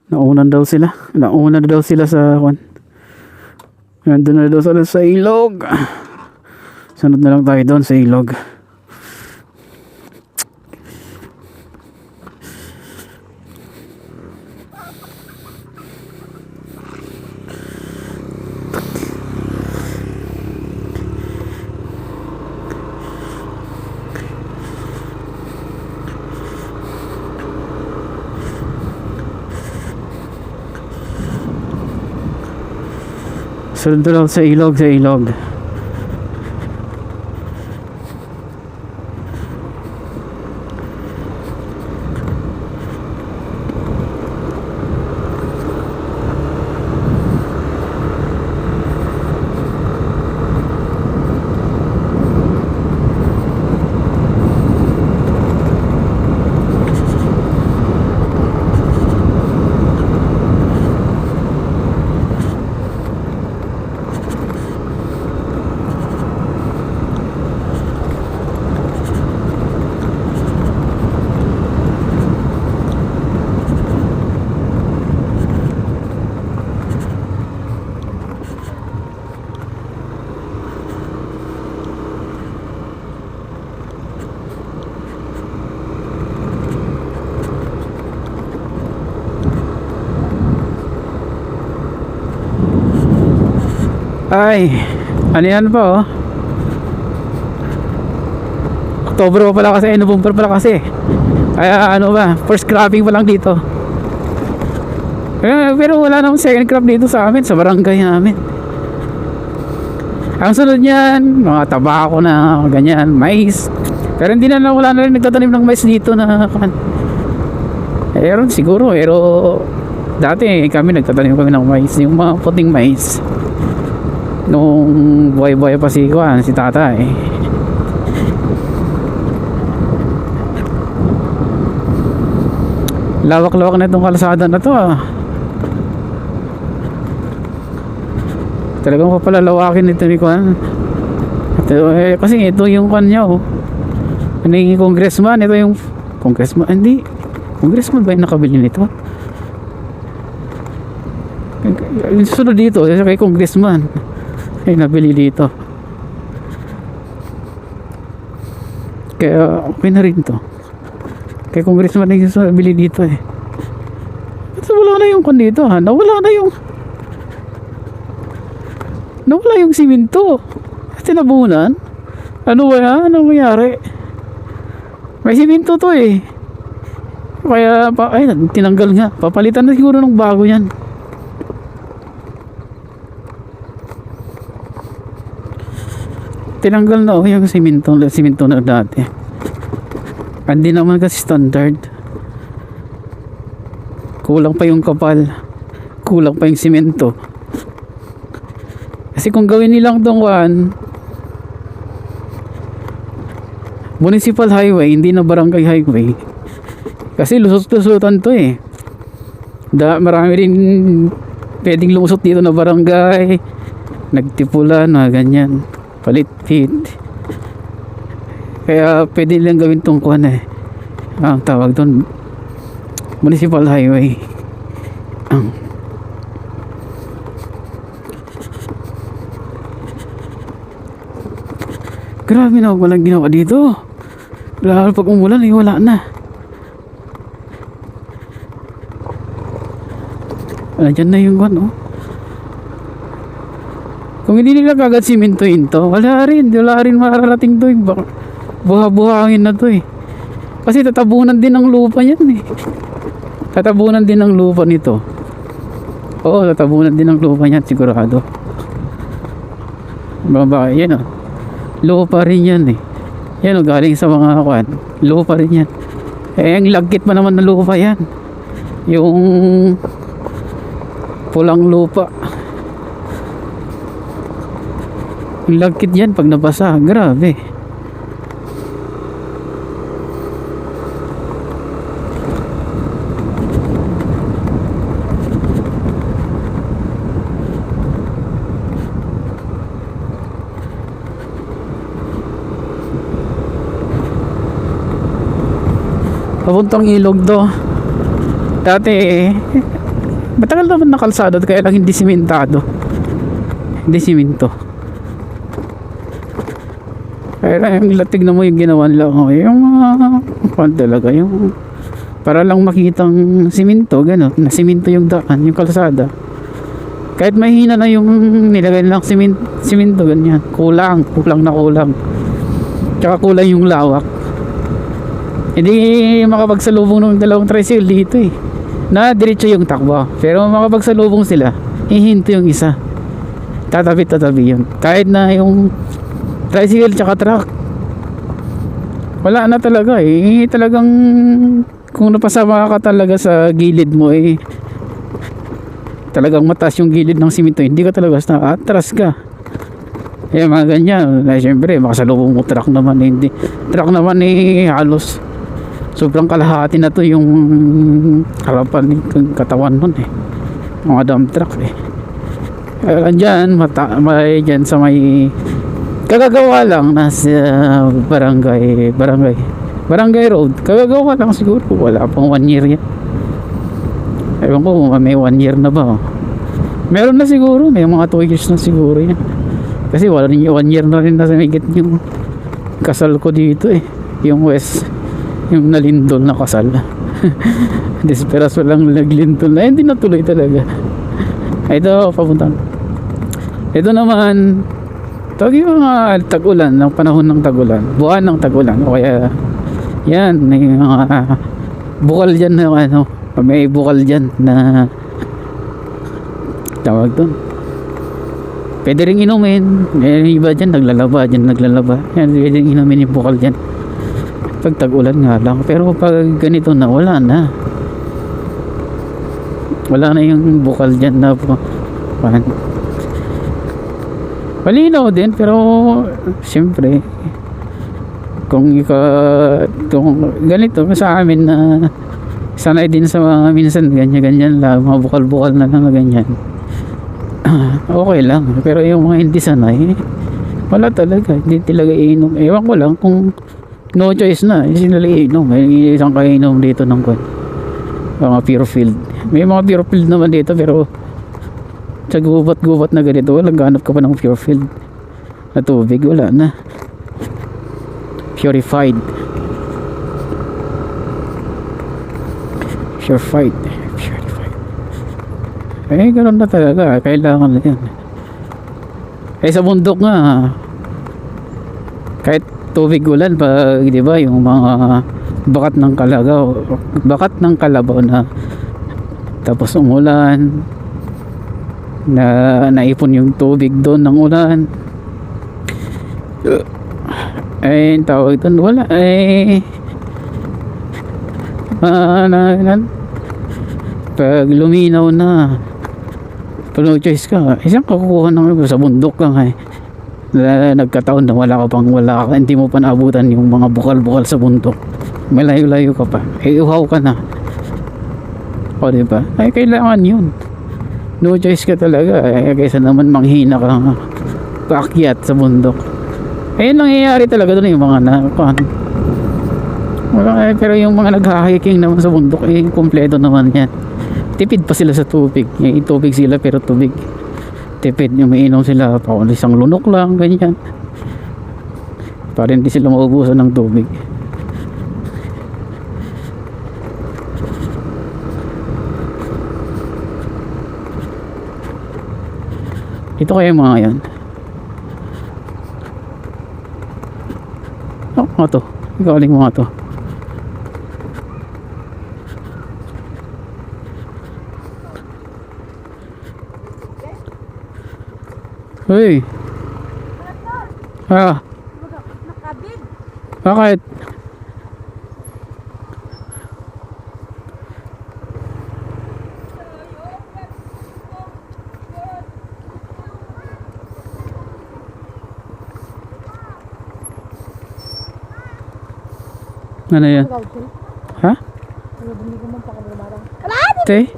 Naunan daw sila. Nauna daw sila sa kwan. Nandun na daw sila sa ilog. Sunod na lang tayo doon sa ilog. Sunod na lang sa ilog, sa ilog. Ay, ano yan pa oh. October pa pala kasi, November pala kasi. Kaya ano ba, first cropping pa lang dito. Pero wala namang second crop dito sa amin, sa barangay namin. Ang sunod niyan, mga tabako na, ganyan, mais. Pero hindi na, wala na rin nagtatanim ng mais dito na meron siguro, pero dati kami nagtatanim kami ng mais, yung mga puting mais. Nung buhay-buhay pa si Juan, si tatay. Lawak-lawak na itong kalsada na to ah. Talagang papalalawakin ito ni Juan. Kasi ito yung Juan niya oh. Ano yung congressman? Ito yung congressman. Hindi. Congressman ba yung nakabili nito? Yung susunod dito, kay congressman ay nabili dito. Kaya okay na rin to. Kay congressman ay nabili dito eh. At wala na yung kon dito ha. Nawala yung simento. Tinabunan. Ano ba yan? Ano nangyari? May simento to eh. Kaya ay tinanggal nga. Papalitan na siguro ng bago yan. Tinanggal na yung simento na dati. Hindi naman kasi standard. Kulang pa yung kapal. Kulang pa yung simento. Kasi kung gawin nilang dongwan municipal highway, hindi na barangay highway. Kasi lusot-lusotan to eh. Marami rin pwedeng lumusot dito na barangay. Nagtipulan na ganyan. Palit-pit. Kaya pwede lang gawin tong kuhan eh. Ang tawag doon municipal highway. Grabe na walang ginawa dito. Lalo pag umulan eh, wala na. Diyan na yung kuhan oh. Kung hindi nila kagad simentohin to, wala rin mararating to eh. Buha-buhangin na to eh. Kasi tatabunan din ng lupa yan eh. Tatabunan din ng lupa nito. Oo, tatabunan din ng lupa yan sigurado. Baba, yan o. Lupa rin yan eh. Yan o, galing sa mga kwan. Lupa rin yan. Eh, ang lagkit pa naman ng lupa yan. Yung pulang lupa. Ang lagkit yan pag nabasa. Grabe. Papuntang ilog to. Dati, matagal naman na kalsada kaya lang hindi simentado. Hindi simento. Kaya lang tignan mo yung ginawa nila. Yung talaga, yung para lang makitang simento, gano'n. Na simento yung daan, yung kalsada. Kahit mahina na yung nilagay nilang simento, ganyan. Kulang na kulang. Tsaka kulang yung lawak. Hindi makapagsalubong ng dalawang tricycle dito eh. Na diretso yung takbo. Pero makapagsalubong sila, hihinto yung isa. Tatabi yun. Kahit na yung tricycle tsaka truck, wala na talaga eh. Talagang kung napasama ka talaga sa gilid mo eh, talagang mataas yung gilid ng simento, hindi ka talaga atras ka. Eh mga ganyan, syempre makasalubong mo truck naman eh, hindi. Truck naman eh halos sobrang kalahati na to yung harapan ng katawan nun eh. Mga dump truck eh. Dyan, may dyan sa may kagagawa lang nasa barangay road. Kagagawa lang siguro, wala pang 1 year yan. Ewan ko may 1 year na ba. Meron na siguro, may mga 2 years na siguro yan. Kasi wala rin 1 year na rin nasa migit yung kasal ko dito eh. Yung West, yung nalindol na kasal. Desperas walang naglindol na, hindi natuloy talaga. Ito, papunta. Ito naman, tawag yung mga tag-ulan, ng panahon ng tag-ulan, buwan ng tag-ulan, o kaya yan, may mga bukal dyan na ano, may bukal dyan na tawag doon, pwede rin inumin. Iba dyan naglalaba, yan, pwede rin inumin yung bukal dyan pag tag-ulan nga lang. Pero pag ganito na, wala na yung bukal dyan na malinaw din, pero siyempre kung ganito sa amin na sanay din sa mga minsan ganyan lang, mga bukal-bukal na lang na ganyan, okay lang. Pero yung mga hindi sanay, wala talaga, hindi talaga iinom. Ewan ko lang kung no choice na, hindi nila iinom. May isang kainom dito ng mga pure field. May mga pure field naman dito, pero sa gubat-gubat na ganito, naghanap ka pa ng pure field na tubig, wala na. Purified. Eh ganoon na talaga, kailangan na yan. Eh sa bundok nga, kahit tubig ulan pag, di ba, yung mga bakat ng kalabaw na tapos umulan, na naipon yung tubig doon ng ulan, ay tawag doon, wala pag luminaw na, pag no choice ka, isang kakukuha ng sa bundok lang na nagkataon na wala ka, hindi mo pa naabutan yung mga bukal-bukal sa bundok, malayo-layo ka pa, uhaw ka na, o diba, ay kailangan yun. No choice ka talaga kaysa naman manghina ka paakyat sa bundok. Nangyayari talaga doon yung mga pero yung mga nag-hiking naman sa bundok, kompleto naman yan. Tipid pa sila sa tubig. Tubig sila pero tubig tipid. Yung mainom sila pa isang lunok lang, ganyan, para hindi sila maubusan ng tubig. Ito kaya mga yan. Mga to, galing mga to. Hey. Nakabig. Bakit? Ano yan? Ha? Te?